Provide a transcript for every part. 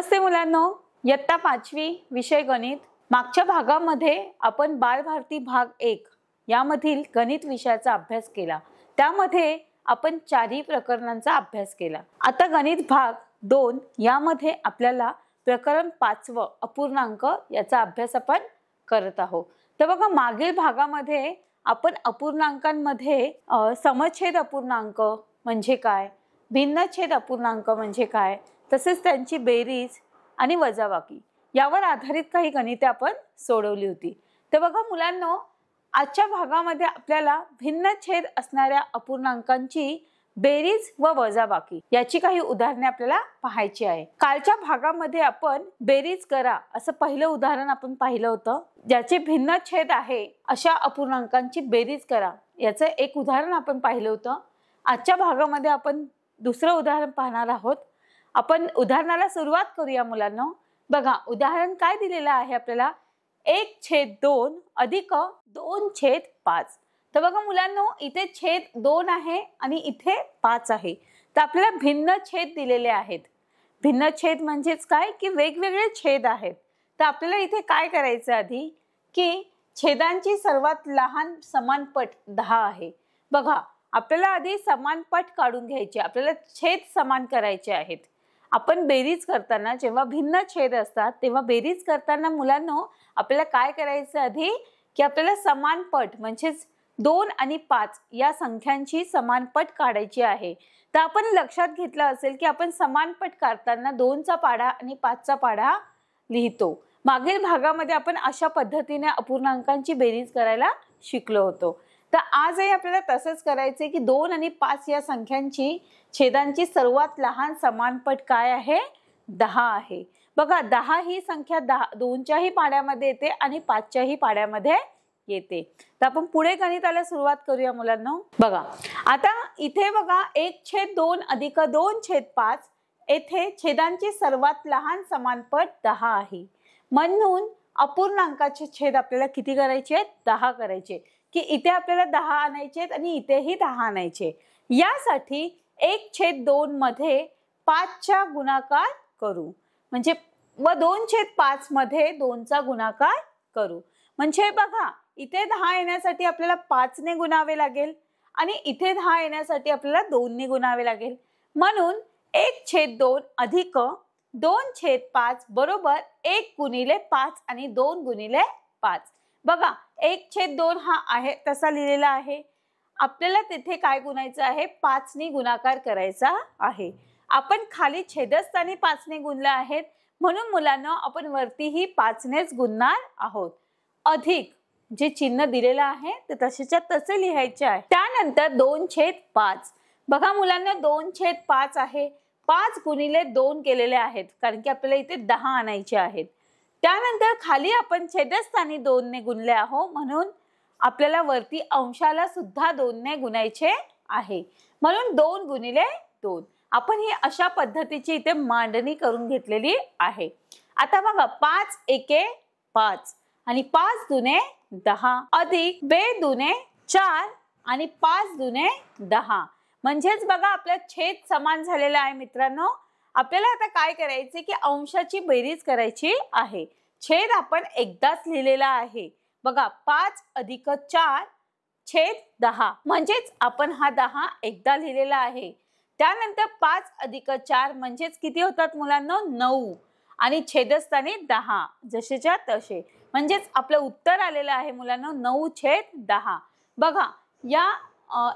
नमस्ते मुलांनो, इयत्ता 5वी विषय गणित। मागच्या भागामध्ये आपण बालभारती भाग 1 यामधील गणित विषयाचा अभ्यास केला। त्यामध्ये आपण चारही प्रकरणांचा अभ्यास केला। आता गणित भाग 2 यामध्ये आपल्याला प्रकरण 5व अपूर्णांक याचा अभ्यास आपण करत आहोत। तर बघा, मागील भागामध्ये आपण अपूर्णांकांमध्ये समछेद अपूर्णांक म्हणजे काय, भिन्नछेद अपूर्णांक म्हणजे काय, तसेच त्यांची बेरीज आणि वजाबाकी यावर आधारित काही गणिते आपण सोडवली होती। तर बघा मुलांनो, आजच्या भागामध्ये आपल्याला भिन्नछेद असणाऱ्या अपूर्णांकांची बेरीज व वजाबाकी याची काही उदाहरणे आपल्याला पाहायची आहे। कालच्या भागामध्ये आपण बेरीज करा असं पहिलं उदाहरण आपण पाहिलं होतं, ज्याचे भिन्नछेद आहे अशा अपूर्णांकांची बेरीज करा याचं एक उदाहरण आपण पाहिलं होतं। आजच्या भागामध्ये आपण दुसरं उदाहरण पाहणार आहोत। आपण उदाहरणाला सुरुवात करूया मुलांनो। बघा, उदाहरण काय दिलेलं आहे आपल्याला, 1/2 अधिक 2/5। तर बघा मुलांनो, इथे छेद 2 आहे आणि इथे 5 आहे। तर आपल्याला भिन्न छेद दिलेले आहेत। भिन्न छेद म्हणजेच काय की वेगवेगळे छेद आहेत। तर आपल्याला इथे काय करायचं आधी की छेदांची सर्वात लहान समानपट 10 आहे। बघा, आपल्याला आधी समानपट काढून घ्यायचे, आपल्याला छेद समान करायचे आहेत। आपण बेरीज करताना जेव्हा भिन्न छेद असतात तेव्हा बेरीज करताना मुलांनो आपल्याला काय करायचं आधी की आपल्याला समानपट म्हणजेच 2 आणि 5 या संख्यांची समानपट काढायची आहे। तर आपण लक्षात घेतलं असेल की आपण समानपट काढताना 2चा पाढा आणि 5चा पाढा लिहितो। मागील भागामध्ये आपण अशा पद्धतीने अपूर्णांकांची बेरीज करायला शिकलो होतो। तर आजही आपल्याला तसंच करायचे की 2 आणि 5 या संख्यांची छेदांची सर्वात लहान समानपट काय आहे, 10 आहे। बघा, 10 ही संख्या 2च्याही पाढ्यामध्ये येते आणि 5च्याही पाढ्यामध्ये येते। तर आपण पुढे गणिताला सुरुवात करूया मुलांनो। बघा, आता इथे बघा 1/2 अधिक 2/5 येथे छेदांची सर्वात लहान समानपट 10 आहे। म्हणून अपूर्णांकाचे छेद आपल्याला किती करायचे आहेत, 10 करायचे। की इथे आपल्याला 10 आणायचे आहेत आणि इथेही 10 आणायचे। यासाठी 1/2 मध्ये 5चा गुणाकार करू, म्हणजे व 2/5 मध्ये 2चा गुणाकार करू। म्हणजे बघा, इथे 10 येण्यासाठी आपल्याला 5 ने गुणावे लागेल आणि इथे 10 येण्यासाठी आपल्याला 2 ने गुणावे लागेल। म्हणून 1/2 अधिक 2/5 बरोबर 1 गुणिले 5 आणि 2 गुणिले 5। बघा, 1/2 हा आहे तसा लिहिलेला आहे। आपल्याला तिथे काय गुणायचं आहे, 5 ने गुणाकार करायचा आहे। आपण खाली छेदस्थानी 5 ने गुणले आहेत, म्हणून मुलांना आपण वरतीही 5 नेच गुणणार आहोत। अधिक जे चिन्ह दिलेलं आहे ते तसेच्या तसे लिहायचे आहे। त्यानंतर 2/5। बघा मुलांना, 2/5 आहे, 5 गुणिले 2 केलेले आहेत कारण की आपल्याला इथे 10 आणायचे आहेत। त्यानंतर खाली आपण छेदस्थानी 2 ने गुणले आहोत, म्हणून आपल्याला वरती अंशाला सुद्धा 2 ने गुणायचे आहे। म्हणून 2 गुणिले 2 आपण ही अशा पद्धतीची इथे मांडणी करून घेतलेली आहे। आता बघा, 5 एके 5 आणि 5 दुने 10 अधिक 2 दुने 4 आणि 5 दुने 10। म्हणजेच बघा, आपला छेद समान झालेला आहे मित्रांनो। आपल्याला आता काय करायचे की अंशाची बेरीज करायची आहे। छेद आपण एकदाच लिहिलेला आहे। बघा, 5 अधिक 4 छेद 10, म्हणजेच आपण हा 10 एकदा लिहिलेला आहे। त्यानंतर 5 अधिक 4 म्हणजेच किती होतात मुलांनो, 9 आणि छेदस्थानी 10 जसेच्या तसे, म्हणजेच आपलं उत्तर आलेलं आहे मुलांनो 9/10। बघा, या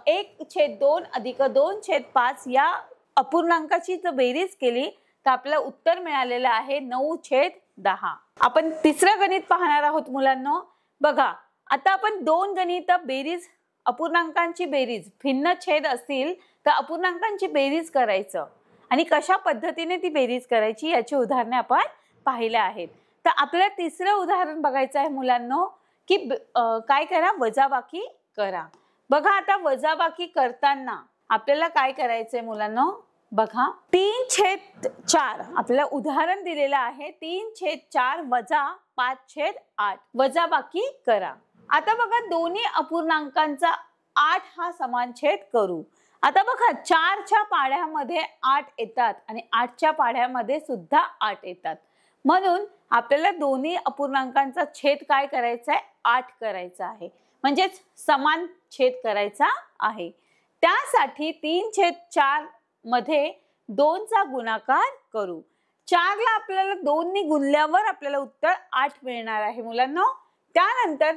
1/2 अधिक 2/5 या अपूर्णांकाची जर बेरीज केली तर आपल्याला उत्तर मिळालेलं आहे 9/10। आपण तिसरं गणित पाहणार आहोत मुलांनो। बघा, आता आपण 2 गणित बेरीज, अपूर्णांकांची बेरीज, भिन्न छेद असतील तर अपूर्णांकांची बेरीज करायचं आणि कशा पद्धतीने ती बेरीज करायची याची उदाहरणे आपण पाहिले आहेत। तर आपल्याला तिसरं उदाहरण बघायचं आहे मुलांनो की काय करा, वजाबाकी करा। बघा, आता वजाबाकी करताना आपल्याला काय करायचंय मुलांनो, बघा 3/4 आपल्याला उदाहरण दिलेलं आहे। 3/4 वजा 5/8 वजाबाकी करा। आता बघा, दोन्ही अपूर्णांकांचा 8 हा समान छेद करू। आता बघा 4च्या पाढ्यामध्ये 8 येतात आणि 8च्या पाढ्यामध्ये सुद्धा 8 येतात, म्हणून आपल्याला दोन्ही अपूर्णांकांचा छेद काय करायचा आहे, 8 करायचा आहे, म्हणजेच समान छेद करायचा आहे। त्यासाठी 3/4 मध्ये 2 चा गुणाकार करू। 4 ला आपल्याला 2 ने गुणल्यावर आपल्याला उत्तर 8 मिळणार आहे मुलांनो। त्यानंतर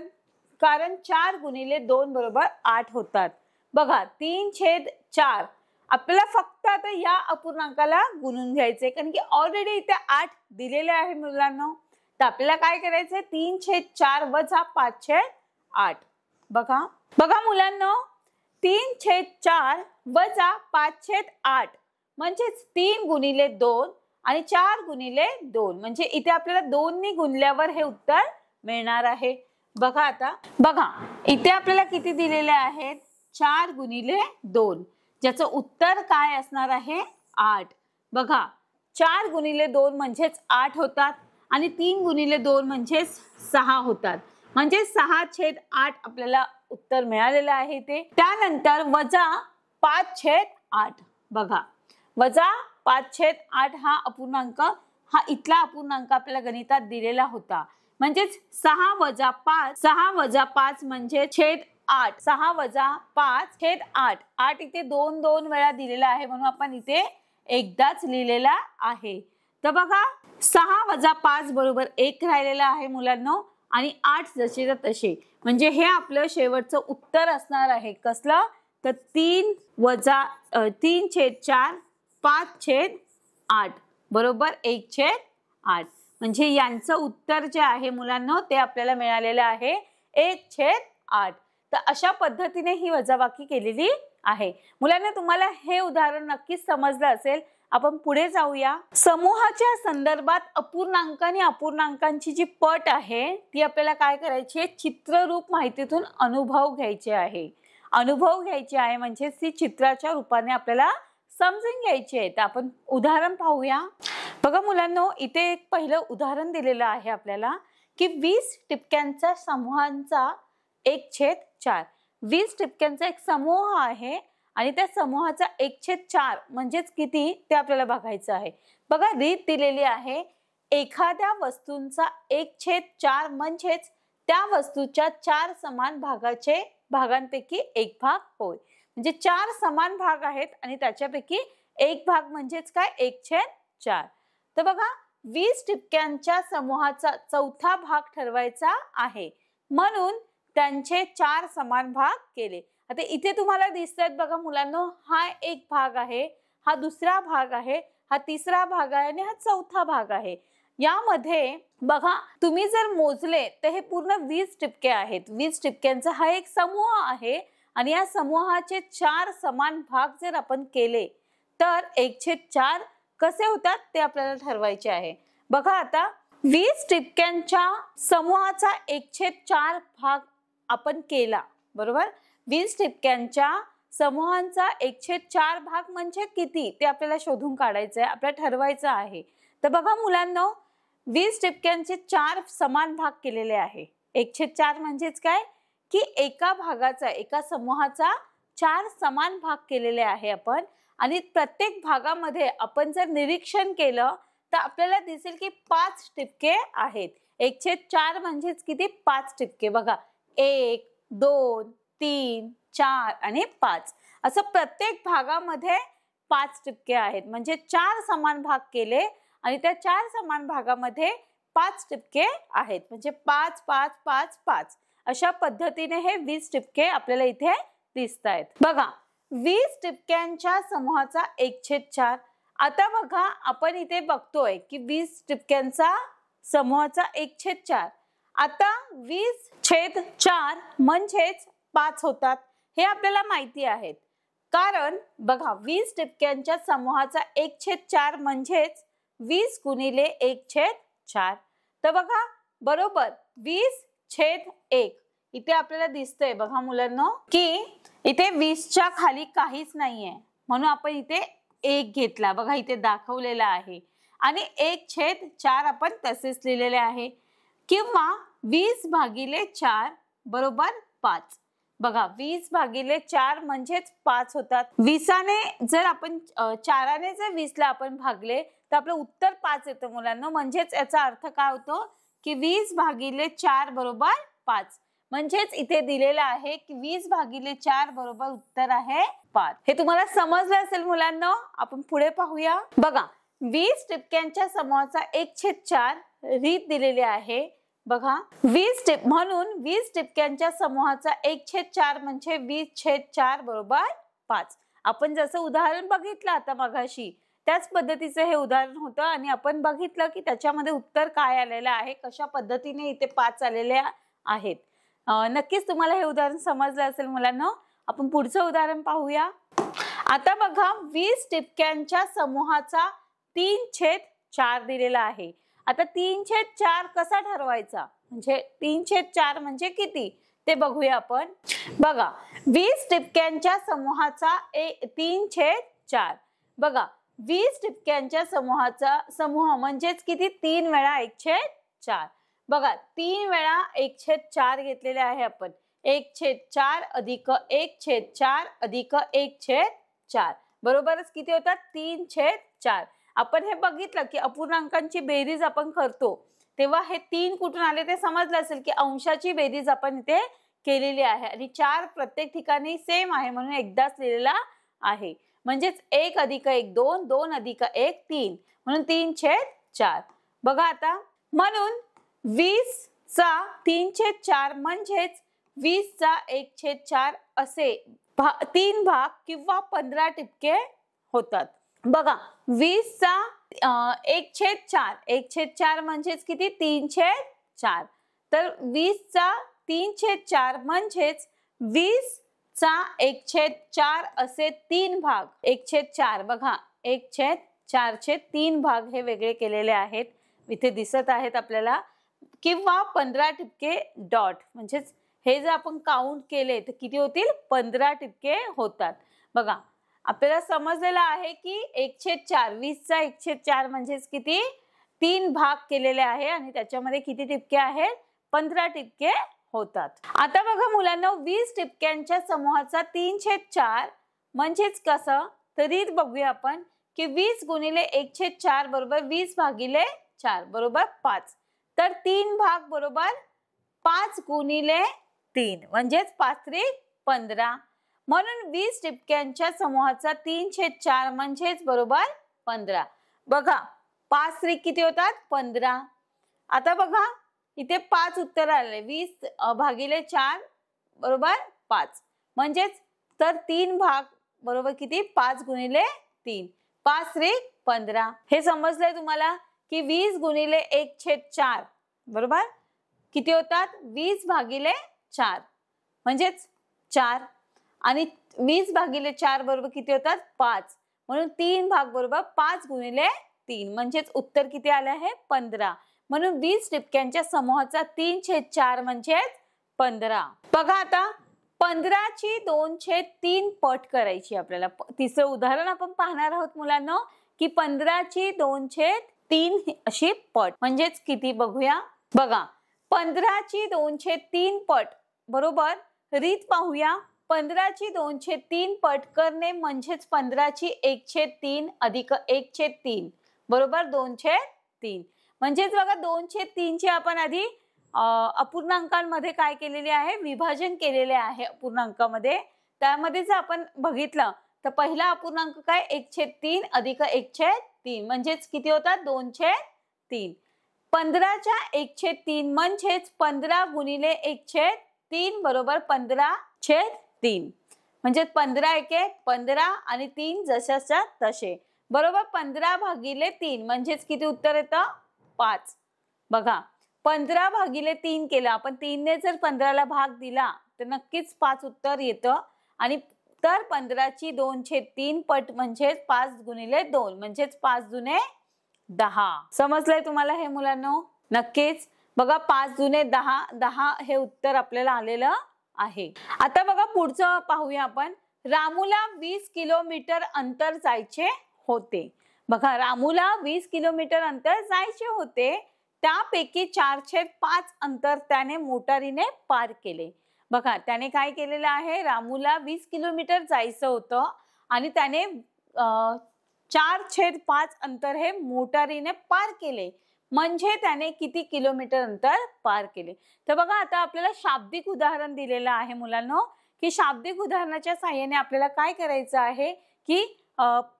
कारण 4 गुणिले 2 बरोबर 8 होतात। बघा 3/4 आपल्याला फक्त आता या अपूर्णांकाला गुणून घ्यायचे, कारण की ऑलरेडी इथे 8 दिलेले आहे मुलांनो। तर आपल्याला काय करायचंय, 3/4 वजा 5/8। बघा बघा मुलांनो, 3/4 वजा 5/8 म्हणजेच 3 गुणिले 2 आणि 4 गुणिले 2, म्हणजे इथे आपल्याला 2 ने गुणल्यावर हे उत्तर मिळणार आहे। बघा आता बघा इथे आपल्याला किती दिलेले आहेत, 4 गुणिले 2, ज्याचं उत्तर काय असणार आहे, 8। बघा 4 गुणिले 2 म्हणजेच 8 होतात आणि 3 गुणिले 2 म्हणजेच 6 होतात, म्हणजे 6/8 आपल्याला उत्तर मिळालेलं आहे ते। त्यानंतर वजा 5/8। बघा वजा 5/8 हा अपूर्णांक, हा इथला अपूर्णांक आपल्याला गणितात दिलेला होता, म्हणजेच 6 वजा 5 म्हणजे /8, 6 वजा 5/8। 8 इथे 2 वेळा दिलेला आहे, म्हणून आपण इथे एकदाच लिहिलेला आहे। तर बघा 6 वजा 5 बरोबर 1 राहिलेला आहे मुलांनो, आणि 8 जसेच्या तसे, म्हणजे हे आपलं शेवटचं उत्तर असणार आहे। कसलं, तर 3/4 5/8 बरोबर 1/8, म्हणजे यांचं उत्तर जे आहे मुलांनो ते आपल्याला मिळालेलं आहे 1/8। तर अशा पद्धतीने ही वजाबाकी केलेली आहे। मुलांना तुम्हाला हे उदाहरण नक्कीच समजलं असेल। आपण पुढे जाऊया। समूहाच्या संदर्भात अपूर्णांक आणि अपूर्णांकांची जी पट आहे ती आपल्याला काय करायची आहे, चित्ररूप माहितीतून अनुभव घ्यायचे आहे। अनुभव घ्यायचे आहे म्हणजे ती चित्राच्या रूपाने आपल्याला समजून घ्यायची आहे। तर आपण उदाहरण पाहूया। बघा मुलांनो, इथे एक पहिलं उदाहरण दिलेलं आहे आपल्याला की 20 टिपक्यांच्या समूहांचा 1/4। 20 टिपक्यांचा एक समूह आहे आणि त्या समूहाचा 1/4 म्हणजेच किती ते आपल्याला बघायचं आहे। बघा रीत दिलेली आहे, एखाद्या वस्तूंचा 1/4 म्हणजेच त्या वस्तूच्या 4 समान भागांपैकी एक भाग होय। म्हणजे 4 समान भाग आहेत आणि त्याच्यापैकी एक भाग म्हणजेच काय, 1/4। तर बघा 20 टिपक्यांच्या समूहाचा चौथा भाग ठरवायचा आहे, म्हणून त्यांचे 4 समान भाग केले। आता इथे तुम्हाला दिसतात बघा मुलांनो, हा एक भाग आहे, हा दुसरा भाग आहे, हा तिसरा भाग आहे आणि हा चौथा भाग आहे। यामध्ये बघा तुम्ही जर मोजले तर हे पूर्ण 20 टिपके आहेत। 20 टिपक्यांचा हा एक समूह आहे आणि या समूहाचे 4 समान भाग जर आपण केले तर 1/4 कसे होतात ते आपल्याला ठरवायचे आहे। बघा आता 20 टिपक्यांच्या समूहाचा 1/4 भाग आपण केला, बरोबर। 20 टिपक्यांच्या समूहांचा 1/4 भाग म्हणजे किती ते आपल्याला शोधून काढायचं आहे, आपल्याला ठरवायचं आहे। तर बघा मुलांनो, 20 टिपक्यांचे 4 समान भाग केलेले आहे। 1/4 म्हणजेच काय की एका भागाचा, एका समूहाचा 4 समान भाग केलेले आहे आपण, आणि प्रत्येक भागामध्ये आपण जर निरीक्षण केलं तर आपल्याला दिसेल की 5 टिपके आहेत। 1/4 म्हणजेच किती, 5 टिपके। बघा 1 2 3 4 आणि 5 असं प्रत्येक भागामध्ये 5 टिपके आहेत, म्हणजे 4 समान भाग केले आणि त्या 4 समान भागामध्ये 5 टिपके आहेत, म्हणजे 5 5 5 5 अशा पद्धतीने हे 20 टिपके आपल्याला इथे दिसत आहेत। बघा 20 टिपक्यांच्या समूहाचा 1/4। आता बघा आपण इथे बघतोय की 20 टिपक्यांचा समूहाचा 1/4, आता 20/4 म्हणजेच 5 होतात, हे आपल्याला माहिती आहे। कारण बघा 20 टिपक्यांच्या समूहाचा 1/4 म्हणजेच 20 गुणिले 1/4। तर बघा बरोबर 20/1 इथे आपल्याला दिसतंय बघा मुलांनो की इथे 20च्या खाली काहीच नाहीये, म्हणून आपण इथे 1 घेतला। बघा इथे दाखवलेला आहे, आणि 1/4 आपण तसेच लिहिलेले आहे, किंवा 20/4 बरोबर 5। बघा 20 भागिले 4 म्हणजेच 5 होतात. 20ने जर आपण 4ने जर 20ला आपण भागले तर आपलं उत्तर 5 येतं मुलांना. म्हणजेच याचा अर्थ काय होतो की 20 भागिले 4 बरोबर 5. म्हणजेच इथे दिलेलं आहे की 20 भागिले 4 बरोबर उत्तर आहे 5. हे तुम्हाला समजलं असेल मुलांना. आपण पुढे पाहूया. बघा 20 ठिपक्यांच्या समूहाचा 1/4 रीत दिलेली आहे. बघा 20 म्हणून 20 ठिपक्यांच्या समूहाचा 1/4 म्हणजे 20/4 बरोबर 5. आपण जसं उदाहरण बघितलं आता मगाशी त्याच पद्धतीचं हे उदाहरण होतं आणि आपण बघितलं की त्याच्यामध्ये उत्तर काय आलेलं आहे, कशा पद्धतीने इथे 5 आलेले आहेत. नक्कीच तुम्हाला हे उदाहरण समजलं असेल मुलांना. आपण पुढचं उदाहरण पाहूया. आता बघा 20 ठिपक्यांच्या समूहाचा 3/4 दिलेला आहे. आता 3/4 कसा ठरवायचा, म्हणजे 3/4 म्हणजे किती ते बघूया आपण. बघा 20 ठिपक्यांच्या समूहाचा 3/4. बघा 20 ठिपक्यांच्या समूहाचा समूह म्हणजेच किती, 3 वेळा 1/4. बघा 3 वेळा 1/4 घेतलेले आहे आपण. 1/4 अधिक 1/4 अधिक 1/4 बरोबरच किती होतात, 3/4. आपण हे बघितलं की अपूर्णांकांची बेरीज आपण करतो तेव्हा हे 3 कुठून आले ते समजलं असेल की अंशाची बेरीज आपण इथे केलेली आहे आणि 4 प्रत्येक ठिकाणी सेम आहे म्हणून एकदाच लिहिलेला आहे. म्हणजेच 1 अधिक 1 2, 2 अधिक 1 3 म्हणून 3/4. बघा आता म्हणून 20 चा 3/4 म्हणजेच 20 चा 1/4 असे 3 भाग किंवा 15 ठिपके होतात. बघा 20 चा 1/4, 1/4 म्हणजेच किती, 3/4. तर 20 चा 3/4 म्हणजेच 20 चा 1/4 असे 3 भाग. 1/4 बघा 1/4 चे 3 भाग हे वेगळे केलेले आहेत, इथे दिसत आहेत आपल्याला. किंवा 15 ठिपके डॉट, म्हणजेच हे जर आपण काउंट केले तर किती होतील, 15 ठिपके होतात. बघा आपल्याला समजलेलं आहे की 1/4, 20 चा 1/4 म्हणजेच किती, 3 भाग केलेले आहे आणि त्याच्यामध्ये किती ठिपके आहेत, 15 ठिपके होतात. आता बघा मुलांना 20 ठिपक्यांच्या समूहाचा 3/4 म्हणजेच कसं, तर रीत बघूया आपण की 20 गुणिले 1/4 बरोबर 20 भागिले 4 बरोबर 5. तर 3 भाग बरोबर 5 गुणिले 3 म्हणजेच 5×3=15. म्हणून 20 ठिपक्यांच्या समूहाचा 3/4 म्हणजेच बरोबर 15. बघा 5×3 किती होतात, 15. आता बघा इथे 5 उत्तर आले. 20 भागिले 4 बरोबर 5 म्हणजेच तर 3 भाग बरोबर किती, 5 गुणिले 3 5×3=15. हे समजलंय तुम्हाला की 20 गुणिले 1/4 बरोबर किती होतात, 20 भागिले 4 म्हणजेच 4 आणि 20 भागिले 4 बरोबर किती होतात, 5. म्हणून 3 भाग बरोबर 5 गुणिले 3 म्हणजेच उत्तर किती आले आहे, 15. म्हणून 20 ठिपक्यांच्या समूहाचा 3/4 म्हणजेच 15. बघा आता 15 ची 2/3 पट करायची आपल्याला. तिसरं उदाहरण आपण पाहणार आहोत मुलांना की 15 ची 2/3 अशी पट म्हणजेच किती बघूया. बघा 15 ची 2/3 पट बरोबर रीत पाहूया. 15 ची 2/3 पट करणे म्हणजेच 15 ची 1/3 अधिक 1/3 बरोबर 2/3. म्हणजेच बघा 2/3 ची आपण आधी अपूर्णांकांमध्ये काय केलेले आहे, विभाजन केलेले आहे अपूर्णांकामध्ये. त्यामध्ये जर आपण बघितलं तर पहिला अपूर्णांक काय, 1/3 अधिक 1/3 म्हणजेच किती होतात, 2/3. 15 च्या 1/3 म्हणजेच 15 गुणिले 1/3 बरोबर 15/3 म्हणजे 15 एके 15 आणि 3 जशाच्या तसे बरोबर 15 भागिले 3 म्हणजेच किती उत्तर येतं, 5. बघा 15 भागिले 3 केलं आपण, 3 ने जर 15 ला भाग दिला तर नक्कीच 5 उत्तर येतं. आणि तर 15 ची 2/3 पट म्हणजे 5 गुणिले 2 म्हणजेच 5 दुने 10. समजलंय तुम्हाला हे मुलांनो, नक्कीच. बघा 5 दुने 10, 10 हे उत्तर आपल्याला आलेलं आहे. आता बघा पुढचं पाहूया आपण. रामूला 20 किलोमीटर अंतर जायचे होते. बघा रामूला 20 किलोमीटर अंतर जायचे होते, त्यापैकी 4/5 अंतर त्याने मोटारीने पार केले. बघा त्याने काय केलेलं आहे, रामूला 20 किलोमीटर जायचं होतं आणि त्याने 4/5 अंतर हे मोटारीने पार केले, म्हणजे त्याने किती किलोमीटर अंतर पार केले. तर बघा आता आपल्याला शाब्दिक उदाहरण दिलेलं आहे मुलांनो, की शाब्दिक उदाहरणाच्या साहाय्याने आपल्याला काय करायचं आहे की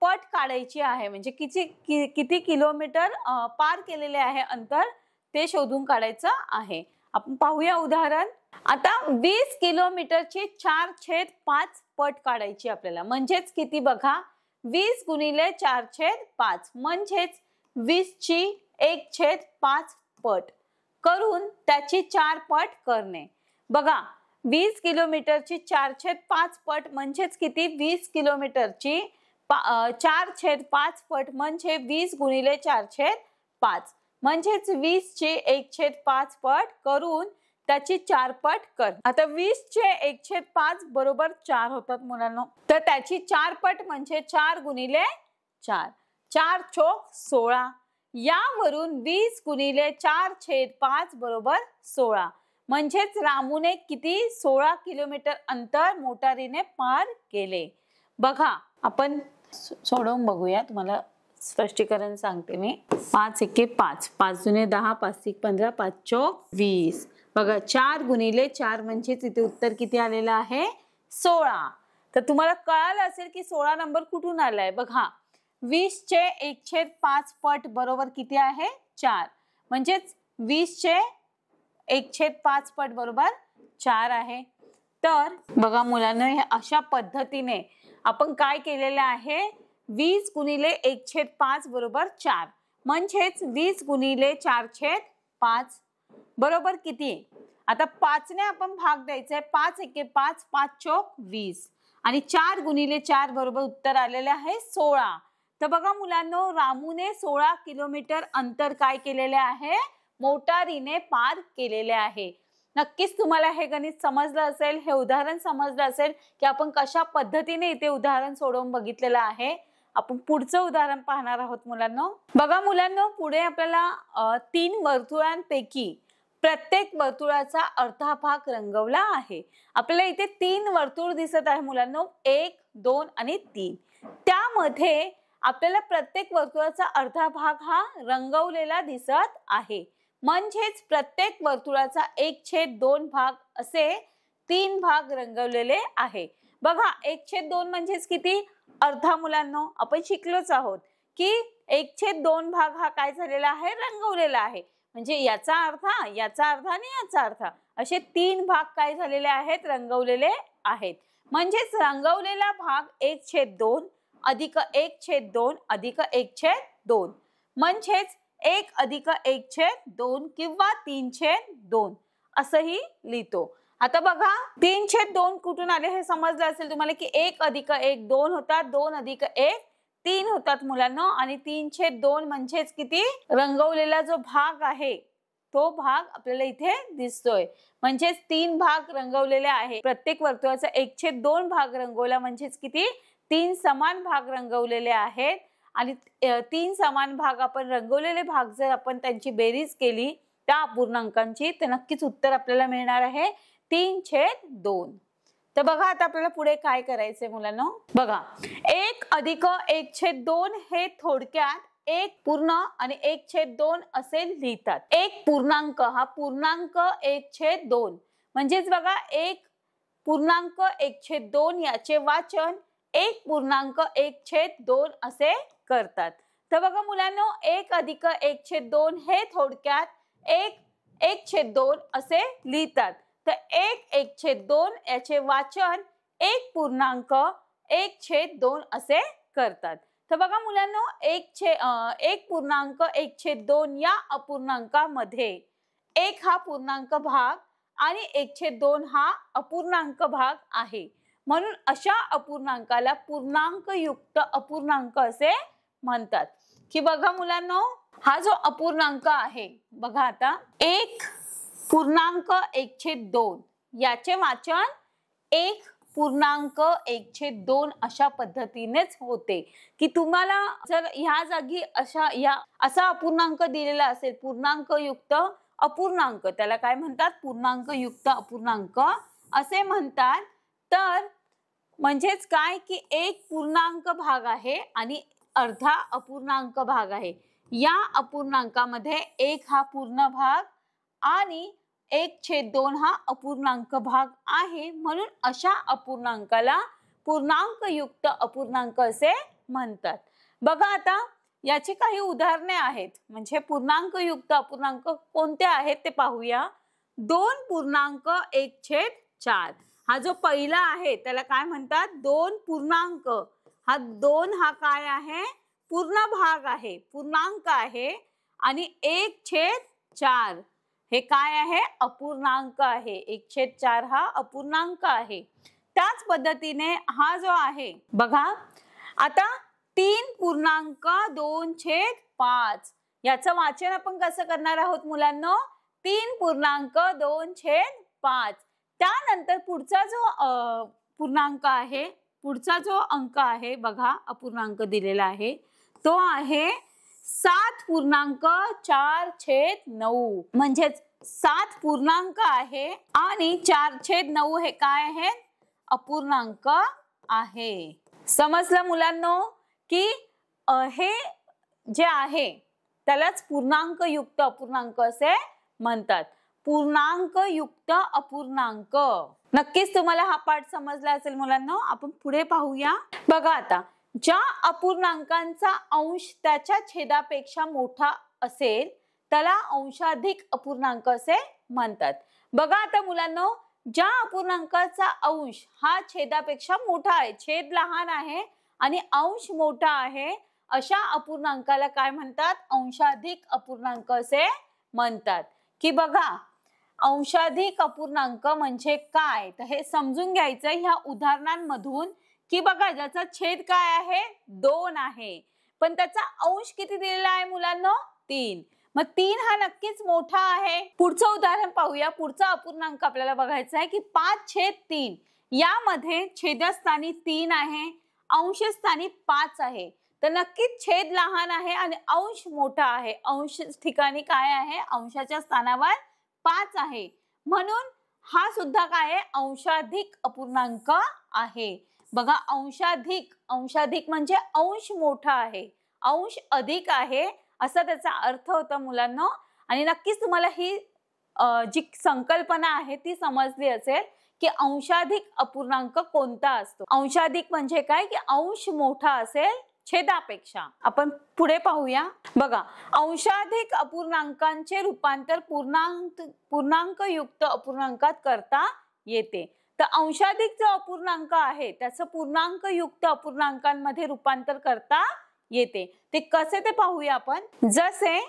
पट काढायची आहे, म्हणजे किती किलोमीटर पार केलेले आहे अंतर ते शोधून काढायचं आहे. आपण पाहूया उदाहरण. आता 20 किलोमीटरची 4/5 पट काढायची आपल्याला, म्हणजेच किती बघा, 20 गुणिले 4/5 म्हणजेच 20 ची 1/5 पट करून त्याची 4 पट करणे. बघा 20 किलोमीटरची 4/5 पट म्हणजेच किती, 20 किलोमीटरची 4/5 पट म्हणजे 20 गुणिले 4/5 म्हणजेच 20 ची 1/5 पट करून त्याची 4 पट कर. आता 20 चे 1/5 बरोबर 4 होतात मुलांनो, तर त्याची 4 पट म्हणजे 4 गुणिले 4, 4 चोक 16. यावरून 20 गुणिले 4/5 बरोबर 16, म्हणजेच रामूने किती 16 किलोमीटर अंतर मोटारीने पार केले. बघा आपण सोडवून बघूया, तुम्हाला स्पष्टीकरण सांगते मी. 5 एके 5, 5 दुने 10, 5 एक 15, 5 चोक 20. बघा 4 गुणिले 4 म्हणजे तिथे उत्तर किती आलेलं आहे, 16. तर तुम्हाला कळालं असेल की 16 नंबर कुठून आलाय. बघा 20 चे 1/5 पट बरोबर किती आहे, 4, म्हणजेच 20 चे 1/5 पट बरोबर 4 आहे. तर बघा मुलांना हे अशा पद्धतीने आपण काय केलेलं आहे, 20 गुणिले 1/5 बरोबर 4, म्हणजेच 20 गुणिले 4/5 बरोबर किती. आता 5 ने आपण भाग द्यायचा आहे, 5 एके 5, 5 चोक 20 आणि 4 गुणिले 4 बरोबर उत्तर आलेले आहे 16. तर बघा मुलांनो, रामूने 16 किलोमीटर अंतर काय केलेले आहे, मोटारीने पार केलेले आहे. नक्कीच तुम्हाला हे गणित समजलं असेल, हे उदाहरण समजलं असेल की आपण कशा पद्धतीने इथे उदाहरण सोडवून बघितलेलं आहे. आपण पुढचं उदाहरण पाहणार आहोत मुलांनो. बघा मुलांनो, पुढे आपल्याला 3 वर्तुळांपैकी प्रत्येक वर्तुळाचा अर्धा भाग रंगवला आहे. आपल्याला इथे 3 वर्तुळ दिसत आहे मुलांनो, 1, 2 आणि 3. त्यामध्ये आपल्याला प्रत्येक वर्तुळाचा अर्धा भाग हा रंगवलेला दिसत आहे, म्हणजेच प्रत्येक वर्तुळाचा 1/2 भाग असे 3 भाग रंगवलेले आहे. बघा 1/2 म्हणजेच किती, अर्धा. मुलांनो आपण शिकलोच आहोत की 1/2 भाग हा काय झालेला आहे, रंगवलेला आहे, म्हणजे याचा अर्धा, याचा अर्धा आणि याचा अर्धा असे 3 भाग काय झालेले आहेत, रंगवलेले आहेत. म्हणजेच रंगवलेला भाग 1/2 अधिक 1/2 अधिक 1/2 म्हणजेच 1 अधिक 1/2 किंवा 3/2 असंही लिहितो. आता बघा 3/2 कुठून आले हे समजलं असेल तुम्हाला की 1 अधिक 1 2 होतात, 2 अधिक 1 3 होतात मुलांना, आणि 3/2 म्हणजेच किती, रंगवलेला जो भाग आहे तो भाग आपल्याला इथे दिसतोय, म्हणजेच 3 भाग रंगवलेले आहे. प्रत्येक वर्तुळाचा 1/2 भाग रंगवला म्हणजेच किती, 3 समान भाग रंगवलेले आहेत. आणि 3 समान भाग आपण रंगवलेले भाग जर आपण त्यांची बेरीज केली त्या अपूर्णांकांची, तर नक्कीच उत्तर आपल्याला मिळणार आहे 3/2. तर बघा आता आपल्याला पुढे काय करायचंय मुलांनो. बघा 1 अधिक 1/2 हे थोडक्यात 1 पूर्ण आणि 1/2 असे लिहितात. 1 पूर्णांक हा पूर्णांक 1/2 म्हणजेच बघा 1 पूर्णांक 1/2 याचे वाचन 1 पूर्णांक 1/2 असे करतात. तर बघा मुलांनो, 1 अधिक 1/2 हे थोडक्यात 1/2 असे लिहितात. तर 1/2 याचे वाचन 1 पूर्णांक 1/2 असे करतात. तर बघा मुलांनो, 1 पूर्णांक 1/2 या अपूर्णांकामध्ये 1 हा पूर्णांक भाग आणि 1/2 हा अपूर्णांक भाग आहे. म्हणून अशा अपूर्णांकाला पूर्णांकयुक्त अपूर्णांक असे म्हणतात. की बघा मुलांनो, हा जो अपूर्णांक आहे, बघा आता 1 पूर्णांक 1/2 याचे वाचन 1 पूर्णांक 1/2 अशा पद्धतीनेच होते. की तुम्हाला जर ह्या जागी असा अपूर्णांक दिलेला असेल, पूर्णांकयुक्त अपूर्णांक, त्याला काय म्हणतात, पूर्णांकयुक्त अपूर्णांक असे म्हणतात. तर म्हणजेच काय की एक पूर्णांक भाग आहे आणि अर्धा अपूर्णांक भाग आहे. या अपूर्णांकामध्ये एक हा पूर्ण भाग आणि 1/2 हा अपूर्णांक भाग आहे, म्हणून अशा अपूर्णांकाला पूर्णांकयुक्त अपूर्णांक असे म्हणतात. बघा आता याची काही उदाहरणे आहेत. म्हणजे पूर्णांकयुक्त अपूर्णांक कोणते आहेत ते पाहूया. 2.1/4 हा जो पहिला आहे त्याला काय म्हणतात? 2 पूर्णांक. हा 2 हा काय आहे? पूर्ण भाग आहे, पूर्णांक आहे. आणि 1/4 हे काय आहे? अपूर्णांक आहे. 1/4 हा अपूर्णांक आहे. त्याच पद्धतीने हा जो आहे बघा आता 3.2/5 याचं वाचन आपण कसं करणार आहोत मुलांनो? 3.2/5. त्यानंतर पुढचा जो पूर्णांक आहे, पुढचा जो अंक आहे बघा अपूर्णांक दिलेला आहे तो आहे 7.4/9 म्हणजेच 7 पूर्णांक आहे आणि 4/9 हे काय आहे? अपूर्णांक आहे. समजलं मुलांनो की हे जे आहे त्यालाच पूर्णांकयुक्त अपूर्णांक असे म्हणतात. पूर्णांकयुक्त अपूर्णांक. नक्कीच तुम्हाला हा पाठ समजला असेल मुलांनो. आपण पुढे पाहूया. बघा आता ज्या अपूर्णांकांचा अंश त्याच्या छेदापेक्षा मोठा असेल त्याला अंशाधिक अपूर्णांक असे म्हणतात. बघा आता मुलांनो ज्या अपूर्णांकाचा अंश हा छेदापेक्षा मोठा आहे, छेद लहान आहे आणि अंश मोठा आहे, अशा अपूर्णांकाला काय म्हणतात? अंशाधिक अपूर्णांक असे म्हणतात. की बघा अंशाधिक अपूर्णांक म्हणजे काय तर हे समजून घ्यायचं ह्या उदाहरणांमधून. की बघा ज्याचा छेद काय आहे? 2 आहे, पण त्याचा अंश किती दिलेला आहे मुलांनो? 3. मग 3 हा नक्कीच मोठा आहे. पुढचं उदाहरण पाहूया. पुढचा अपूर्णांक आपल्याला बघायचा आहे की 5/3 यामध्ये छेदस्थानी 3 आहे, अंशस्थानी 5 आहे. तर नक्कीच छेद लहान आहे आणि अंश मोठा आहे. अंश ठिकाणी काय आहे? अंशाच्या स्थानावर 5 आहे, म्हणून हा सुद्धा काय आहे? अंशाधिक अपूर्णांक आहे. बघा अंशाधिक, अंशाधिक म्हणजे अंश मोठा आहे, अंश अधिक आहे असा त्याचा अर्थ होता मुलांनो. आणि नक्कीच तुम्हाला ही जी संकल्पना आहे ती समजली असेल की अंशाधिक अपूर्णांक कोणता असतो. अंशाधिक म्हणजे काय की अंश मोठा असेल छेदापेक्षा. आपण पुढे पाहूया. बघा अंशाधिक अपूर्णांकांचे रूपांतर पूर्णांकयुक्त अपूर्णांकात करता येते. तर अंशाधिक जो अपूर्णांक आहे त्याचं पूर्णांकयुक्त अपूर्णांकांमध्ये रूपांतर करता येते. ते कसे ते पाहूया आपण. जसे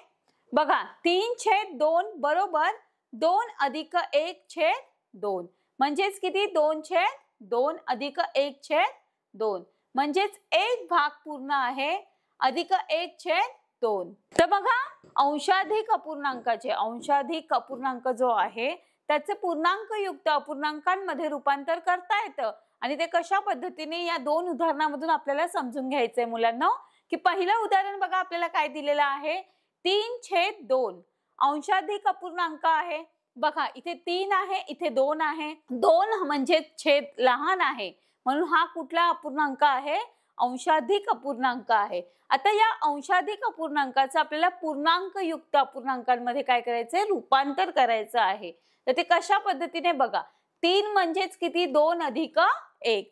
बघा 3/2 बरोबर 2 + 1/2 म्हणजेच किती? 2/2 + 1/2 म्हणजेच एक भाग पूर्ण आहे अधिक 1/2. तर बघा अंशाधिक अपूर्णांकाचे, अंशाधिक अपूर्णांक जो आहे त्याचे पूर्णांकयुक्त अपूर्णांकांमध्ये रूपांतर करता येतं. आणि ते कशा पद्धतीने या दोन उदाहरणामधून आपल्याला समजून घ्यायचंय मुलांनो. की पहिलं उदाहरण बघा आपल्याला काय दिलेलं आहे? 3/2 अंशाधिक अपूर्णांक आहे. बघा इथे 3 आहे, इथे 2 आहे. 2 म्हणजे छेद लहान आहे, म्हणून हा कुठला अपूर्णांक आहे? अंशाधिक अपूर्णांक आहे. आता या अंशाधिक अपूर्णांकाचं आपल्याला पूर्णांकयुक्त अपूर्णांकांमध्ये काय करायचंय? रूपांतर करायचं आहे. तर ते कशा पद्धतीने बघा. 3 म्हणजेच किती? 2 + 1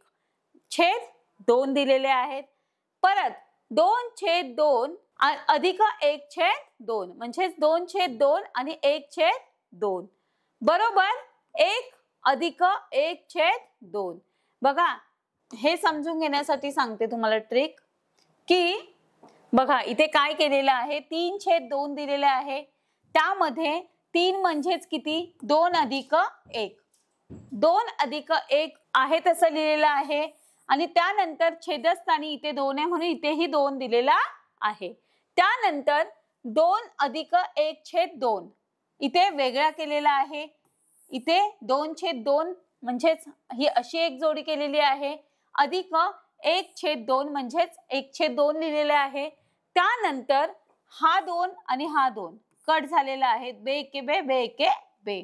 छेद 2 दिलेले आहेत. परत 2/2 अधिक 1/2 म्हणजेच 2/2 आणि 1/2 बरोबर 1 अधिक 1/2. बघा हे समजून घेण्यासाठी सांगते तुम्हाला ट्रिक. की बघा इथे काय केलेलं आहे? 3/2 दिलेले आहे. त्यामध्ये 3 म्हणजेच किती? 2 + 1 2 + 1 आहे तसं लिहिलेलं आहे. आणि त्यानंतर छेदस्थानी इथे 2 आहे म्हणून इथेही 2 दिलेला आहे. त्यानंतर 2 + 1/2 इथे वेगळा केलेला आहे. इथे 2/2 म्हणजेच ही अशी एक जोडी केलेली आहे. अधिक 1/2 म्हणजेच 1/2 लिहिलेले आहे. त्यानंतर हा 2 आणि हा 2 कट झालेला आहे. बे एके बे, बे एके बे.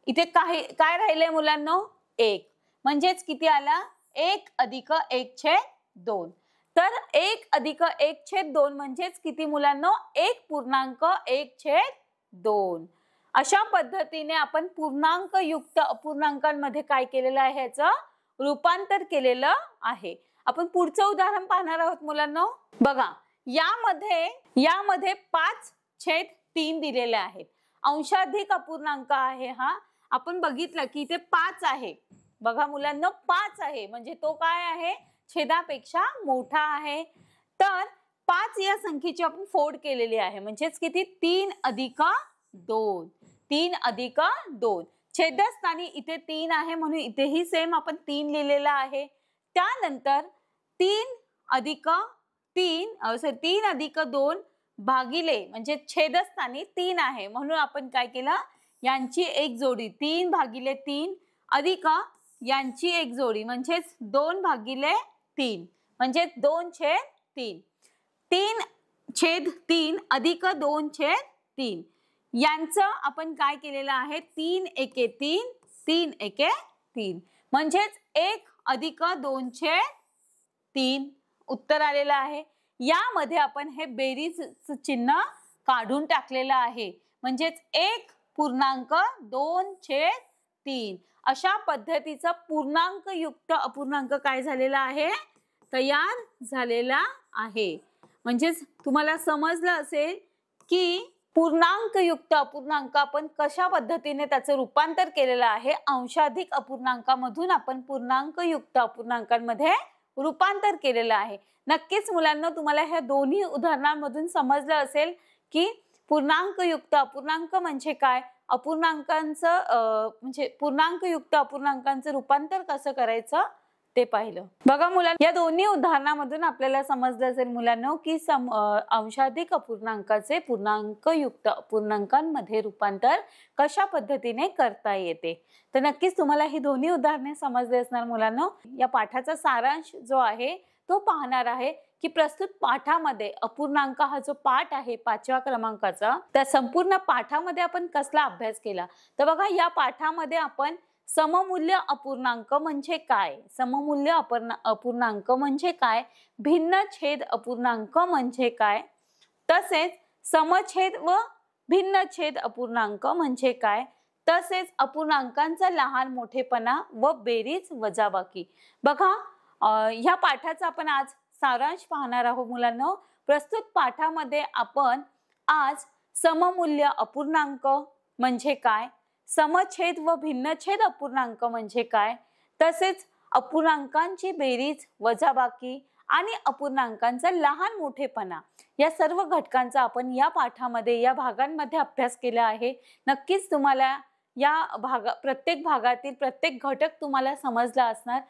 इथे काय राहिलंय मुलांनो? 1 म्हणजेच किती आला 1 अधिक 1/2. तर 1 अधिक 1/2 म्हणजेच किती मुलांनो 1.1/2. अशा पद्धतीने आपण पूर्णांक युक्त अपूर्णांकांमध्ये काय केलेलं आहे याचं रूपांतर केलेलं आहे. आपण पुढचं उदाहरण पाहणार आहोत मुलांनो. बघा यामध्ये 5/3 दिलेले आहेत. अंशाधिक अपूर्णांक आहे हा. आपण बघितलं की इथे 5 आहे. बघा मुलांनो 5 आहे म्हणजे तो काय आहे छेदापेक्षा मोठा आहे. तर 5 या संख्येची आपण फोड केलेली आहे म्हणजेच किती 3 अधिक 2. 3 अधिक 2 छेदस्थानी इथे 3 आहे म्हणून इथेही सेम आपण 3 लिहिलेला आहे. त्यानंतर 3 अधिक 2 भागिले म्हणजे छेदस्थानी 3 आहे म्हणून आपण काय केलं यांची एक जोडी 3/3 अधिक यांची एक जोडी म्हणजेच 2/3 म्हणजे 2/3. 3/3 अधिक 2/3 यांचं आपण काय केलेलं आहे 3 एके 3 3 एके 3 म्हणजेच 1 अधिक 2/3 उत्तर आलेलं आहे. यामध्ये आपण हे बेरीज चिन्ह काढून टाकलेलं आहे म्हणजेच 1.2/3 अशा पद्धतीचा पूर्णांक युक्त अपूर्णांक काय झालेला आहे तयार झालेला आहे. म्हणजेच तुम्हाला समजलं असेल की पूर्णांक युक्त अपूर्णांक आपण कशा पद्धतीने त्याचं रूपांतर केलेलं आहे. अंशाधिक अपूर्णांकामधून आपण पूर्णांक युक्त अपूर्णांकांमध्ये रूपांतर केलेलं आहे. नक्कीच मुलांना तुम्हाला ह्या दोन्ही उदाहरणांमधून समजलं असेल की पूर्णांक युक्त अपूर्णांक म्हणजे काय, अपूर्णांकांचं म्हणजे पूर्णांक युक्त अपूर्णांकांचं रूपांतर कसं करायचं ते पाहिलं. बघा मुलांना या दोन्ही उदाहरणामधून आपल्याला समजलं असेल मुलांनो की अंशाधिक अपूर्णांकाचे पूर्णांक युक्त अपूर्णांकांमध्ये रूपांतर कशा पद्धतीने करता येते. तर नक्कीच तुम्हाला ही दोन्ही उदाहरणे समजली असणार मुलांनो. या पाठाचा सारांश जो आहे तो पाहणार आहे की प्रस्तुत पाठामध्ये अपूर्णांक हा जो पाठ आहे 5व्या क्रमांकाचा त्या संपूर्ण पाठामध्ये आपण कसला अभ्यास केला. तर बघा या पाठामध्ये आपण सममूल्य अपूर्णांक म्हणजे काय, सममूल्य अपूर्णांक म्हणजे काय, भिन्न छेद अपूर्णांक म्हणजे काय, तसेच समछेद व भिन्न छेद अपूर्णांक म्हणजे काय, तसेच अपूर्णांकांचा लहान मोठेपणा व बेरीज वजाबाकी. बघा ह्या पाठाचा आपण आज सारांश पाहणार आहोत मुलांनो. प्रस्तुत पाठामध्ये आपण आज सममूल्य अपूर्णांक म्हणजे काय, समछेद व भिन्नछेद अपूर्णांक म्हणजे काय, तसेच अपूर्णांकांची बेरीज वजाबाकी आणि अपूर्णांकांचा लहान मोठेपणा या सर्व घटकांचा आपण या पाठामध्ये या भागांमध्ये अभ्यास केला आहे. नक्कीच तुम्हाला या प्रत्येक भागातील प्रत्येक घटक तुम्हाला समजला असणार.